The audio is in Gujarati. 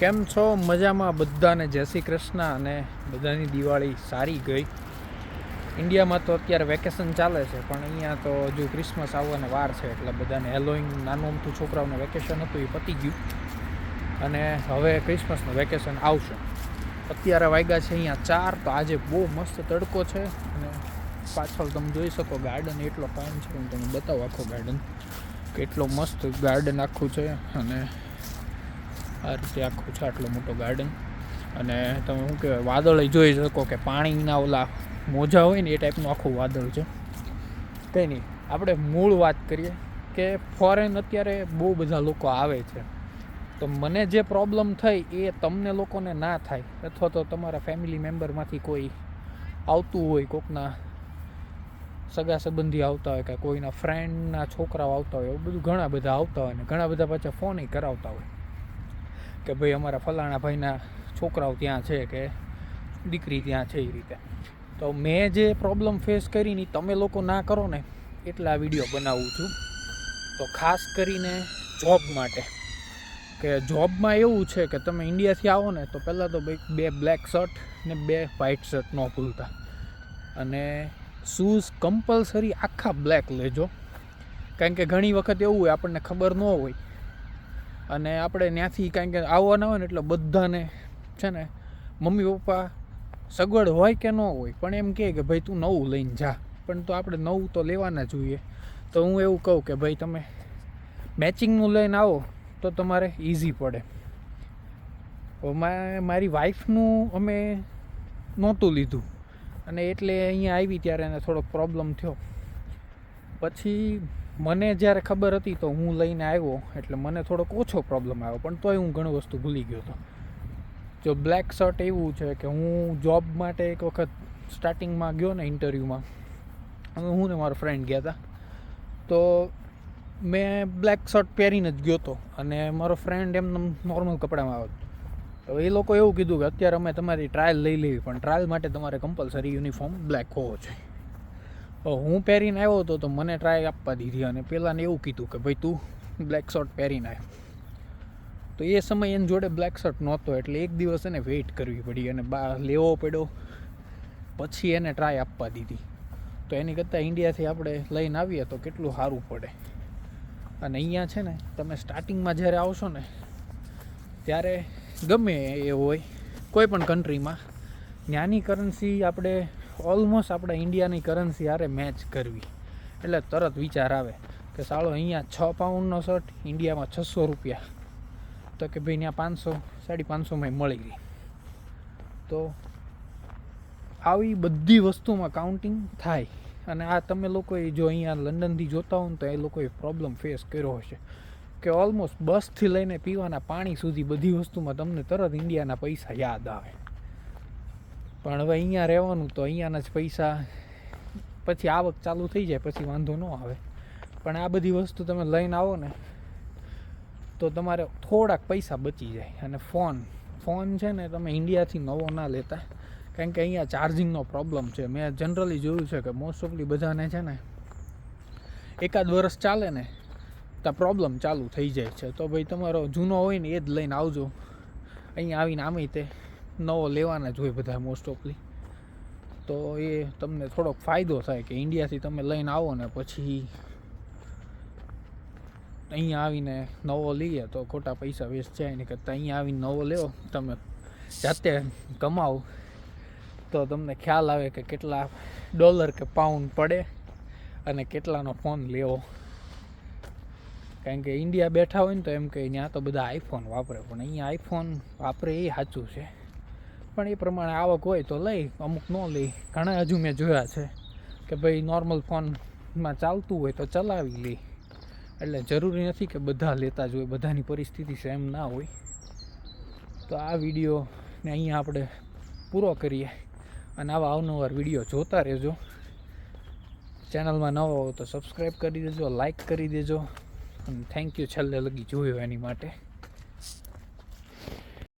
કેમ છો? મજામાં? બધાને જય શ્રી કૃષ્ણ અને બધાની દિવાળી સારી ગઈ. ઇન્ડિયામાં તો અત્યારે વેકેશન ચાલે છે, પણ અહીંયા તો હજુ ક્રિસમસ આવવાને વાર છે, એટલે બધાને હેલોઈન નાનું અમથું છોકરાઓને વેકેશન હતું એ પતી ગયું અને હવે ક્રિસમસનું વેકેશન આવશે. અત્યારે વાગ્યા છે અહીંયા 4. તો આજે બહુ મસ્ત તડકો છે અને પાછળ તમે જોઈ શકો ગાર્ડન એટલો ફાઇન છે. હું તમને બતાવું આખો ગાર્ડન કેટલો મસ્ત ગાર્ડન આખું છે અને આ રીતે આખું છે આટલો મોટો ગાર્ડન. અને તમે શું કહેવાય વાદળ જોઈ શકો કે પાણીના ઓલા મોજા હોય ને એ ટાઈપનું આખું વાદળ છે. કંઈ નહીં, આપણે મૂળ વાત કરીએ કે ફોરેન અત્યારે બહુ બધા લોકો આવે છે, તો મને જે પ્રોબ્લેમ થઈ એ તમને લોકોને ના થાય, અથવા તો તમારા ફેમિલી મેમ્બરમાંથી કોઈ આવતું હોય, કોઈકના સગા સંબંધી આવતા હોય કે કોઈના ફ્રેન્ડના છોકરાઓ આવતા હોય, એવું બધું ઘણા બધા આવતા હોય ને ઘણા બધા પાછા ફોન કરાવતા હોય કે ભાઈ અમારા ફલાણા ભાઈના છોકરાઓ ત્યાં છે કે દીકરી ત્યાં છે. એ રીતે તો મેં જે પ્રોબ્લેમ ફેસ કરીને તમે લોકો ના કરો ને એટલે આ વિડીયો બનાવું છું. તો ખાસ કરીને જોબ માટે, કે જોબમાં એવું છે કે તમે ઇન્ડિયાથી આવો ને તો પહેલાં તો ભાઈ 2 બ્લેક શર્ટ ને 2 વ્હાઇટ શર્ટ ન ભૂલતા, અને શૂઝ કમ્પલસરી આખા બ્લેક લેજો. કારણ કે ઘણી વખત એવું હોય આપણને ખબર ન હોય અને આપણે ત્યાંથી કારણ કે આવવાના હોય ને એટલે બધાને છે ને મમ્મી પપ્પા સગવડ હોય કે ન હોય પણ એમ કહે કે ભાઈ તું નવું લઈને જા, પણ તો આપણે નવું તો લેવાના જોઈએ. તો હું એવું કહું કે ભાઈ તમે મેચિંગનું લઈને આવો તો તમારે ઇઝી પડે. મારી વાઈફનું અમે નહોતું લીધું અને એટલે અહીંયા આવી ત્યારે એને થોડોક પ્રોબ્લેમ થયો. પછી મને જ્યારે ખબર હતી તો હું લઈને આવ્યો એટલે મને થોડોક ઓછો પ્રોબ્લેમ આવ્યો, પણ તોય હું ઘણી વસ્તુ ભૂલી ગયો હતો. જો બ્લેક શર્ટ એવું છે કે હું જોબ માટે એક વખત સ્ટાર્ટિંગમાં ગયો ને ઇન્ટરવ્યૂમાં, હું ને મારો ફ્રેન્ડ ગયા હતા, તો મેં બ્લેક શર્ટ પહેરીને જ ગયો હતો અને મારો ફ્રેન્ડ એમને નોર્મલ કપડામાં આવ્યો. તો એ લોકો એવું કીધું કે અત્યારે અમે તમારી ટ્રાયલ લઈ લેવી, પણ ટ્રાયલ માટે તમારે કમ્પલસરી યુનિફોર્મ બ્લેક હોવો જોઈએ. હું પહેરીને આવ્યો હતો તો મને ટ્રાય આપવા દીધી અને પહેલાંને એવું કીધું કે ભાઈ તું બ્લેક શર્ટ પહેરીને આવ્યો. તો એ સમયે એની જોડે બ્લેક શર્ટ નહોતો એટલે એક દિવસ એને વેઇટ કરવી પડી અને લેવો પડ્યો, પછી એને ટ્રાય આપવા દીધી. તો એની કરતાં ઇન્ડિયાથી આપણે લઈને આવીએ તો કેટલું સારું પડે. અને અહીંયા છે ને તમે સ્ટાર્ટિંગમાં જ્યારે આવશો ને ત્યારે ગમે એ હોય કોઈ પણ કન્ટ્રીમાં ત્યાંની કરન્સી આપણે ઓલમોસ્ટ આપણે ઇન્ડિયાની કરન્સી હારે મેચ કરવી, એટલે તરત વિચાર આવે કે સાળો અહીંયા 6 પાઉન્ડનો શર્ટ ઇન્ડિયામાં 600 રૂપિયા, તો કે ભાઈ ત્યાં 500 550માં મળી ગઈ. તો આવી બધી વસ્તુમાં કાઉન્ટિંગ થાય. અને આ તમે લોકોએ જો અહીંયા લંડનથી જોતા હો ને તો એ લોકોએ પ્રોબ્લેમ ફેસ કર્યો હશે કે ઓલમોસ્ટ બસથી લઈને પીવાના પાણી સુધી બધી વસ્તુમાં તમને તરત ઇન્ડિયાના પૈસા યાદ આવે. પણ હવે અહીંયા રહેવાનું તો અહીંયાના જ પૈસા, પછી આવક ચાલુ થઈ જાય પછી વાંધો ન આવે. પણ આ બધી વસ્તુ તમે લઈને આવો ને તો તમારે થોડાક પૈસા બચી જાય. અને ફોન છે ને તમે ઇન્ડિયાથી નવો ના લેતા, કારણ કે અહીંયા ચાર્જિંગનો પ્રોબ્લેમ છે. મેં જનરલી જોયું છે કે મોસ્ટ ઓફલી બધાને છે ને 1 વર્ષ ચાલે ને તો પ્રોબ્લેમ ચાલુ થઈ જાય છે. તો ભાઈ તમારો જૂનો હોય ને એ જ લઈને આવજો. અહીંયા આવીને આમે તે નવો લેવાના જ હોય બધા મોસ્ટ ઓફલી, તો એ તમને થોડોક ફાયદો થાય કે ઇન્ડિયાથી તમે લઈને આવો ને પછી અહીંયા આવીને નવો લઈએ તો ખોટા પૈસા વેસ્ટ જાય. ને કરતાં અહીંયા આવીને નવો લેવો, તમે જાતે કમાવો તો તમને ખ્યાલ આવે કે કેટલા ડોલર કે પાઉન્ડ પડે અને કેટલાનો ફોન લેવો. કારણ કે ઇન્ડિયા બેઠા હોય ને તો એમ કે ત્યાં તો બધા આઈફોન વાપરે, પણ અહીંયા આઈફોન વાપરે એ સાચું છે, પણ એ પ્રમાણે આવક હોય તો લઈ, અમુક ન લઈ. ઘણા હજુ મેં જોયા છે કે ભાઈ નોર્મલ ફોનમાં ચાલતું હોય તો ચલાવી લે, એટલે જરૂરી નથી કે બધા લેતા જ હોય, બધાની પરિસ્થિતિ સેમ ના હોય. તો આ વિડીયોને અહીંયા આપણે પૂરો કરીએ અને આવા અવનવાર વિડીયો જોતા રહેજો. ચેનલમાં નવો હો તો સબસ્ક્રાઈબ કરી દેજો, લાઈક કરી દેજો અને થેન્ક યુ છેલ્લે લગી જોયો એની માટે.